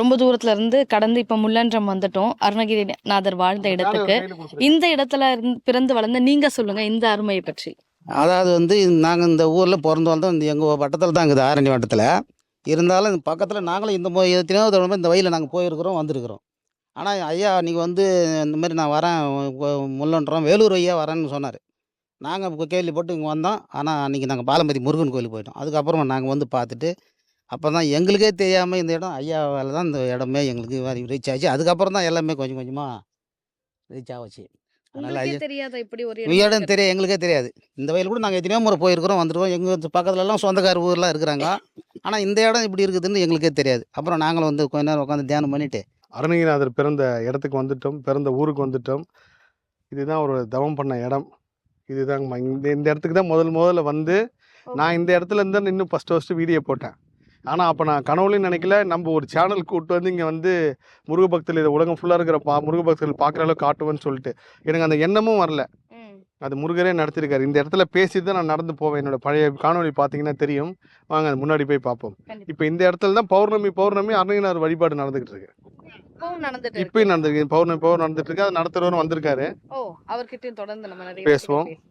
ரொம்ப தூரத்துல இருந்து கடந்து இப்ப முள்ளன்றம் வந்துட்டோம். அருணகிரிநாதர் வாழ்ந்த இடத்துக்கு. இந்த இடத்துல பிறந்து வளர்ந்த நீங்க சொல்லுங்க இந்த அருமையை பற்றி. அதாவது வந்து நாங்கள் இந்த ஊரில் பிறந்து வளர்ந்தோம். இந்த எங்கள் வட்டத்தில் தான் இருக்குது, ஆரணி வட்டத்தில். இருந்தாலும் இந்த பக்கத்தில் நாங்களும் எத்தனையோ தடவை இந்த வழியில் நாங்கள் போயிருக்கிறோம், வந்திருக்கிறோம். ஆனால் ஐயா நீங்கள் வந்து இந்த மாதிரி நான் வரேன், முள்ளன்றோம் வேலூர் ஐயா வரேன்னு சொன்னார். நாங்கள் இப்போ கேள்விப்பட்டு இங்கே வந்தோம். ஆனால் அன்றைக்கி நாங்கள் பாலம்பதி முருகன் கோயிலுக்கு போயிட்டோம். அதுக்கப்புறமா நாங்கள் வந்து பார்த்துட்டு அப்போ தான் எங்களுக்கே தெரியாமல் இந்த இடம் ஐயாவால் தான் இந்த இடமே எங்களுக்கு ரீச் ஆச்சு. அதுக்கப்புறம் தான் எல்லாமே கொஞ்சம் கொஞ்சமாக ரீச் ஆச்சு. அதனால் உங்களுக்கே ஐயா தெரியாதா இப்படி ஒரு இடம் இடம் தெரியாது, எங்களுக்கே தெரியாது. இந்த வயல் கூட நாங்கள் எத்தனையோ முறை போயிருக்கிறோம், வந்துருக்கோம். எங்கள் பக்கத்துலலாம் சொந்தக்கார ஊர்லாம் இருக்கிறாங்க. ஆனால் இந்த இடம் இப்படி இருக்குதுன்னு எங்களுக்கே தெரியாது. அப்புறம் நாங்களும் வந்து கொஞ்ச நேரம் உட்காந்து தியானம் பண்ணிவிட்டு அருணகிரிநாதர் பிறந்த இடத்துக்கு வந்துட்டோம், பிறந்த ஊருக்கு வந்துட்டோம். இதுதான் ஒரு தவம் பண்ண இடம். இதுதாங்கம்மா. இந்த இடத்துக்கு தான் முதல்ல வந்து நான் இந்த இடத்துல இருந்து தான் இன்னும் ஃபஸ்ட்டு வீடியோ போட்டேன். ஆனால் அப்போ நான் கனவுலையும் நினைக்கல, நம்ம ஒரு சேனல் கூப்பிட்டு வந்து இங்கே வந்து முருக பக்தர்கள், இதை உலகம் ஃபுல்லாக இருக்கிற முருக பக்தர்கள் பார்க்குற அளவுக்கு காட்டுவேன்னு சொல்லிட்டு எனக்கு அந்த எண்ணமும் வரல. அது முருகரே நடத்திருக்காரு. இந்த இடத்துல பேசி தான் நான் நடந்து போவேன். என்னோட பழைய காணொலி பார்த்தீங்கன்னா தெரியும். வாங்க முன்னாடி போய் பார்ப்போம். இப்போ இந்த இடத்துல தான் பௌர்ணமி அருணகிரிநாதர் வழிபாடு நடந்துகிட்டு இருக்கு. இப்பயும் நடந்துருக்கு. பௌர்ணமி நடந்துட்டு இருக்கு. அது நடத்துறவரும் வந்திருக்காரு. அவர்கிட்டயும் தொடர்ந்து நம்ம நிறைய பேசுவோம்.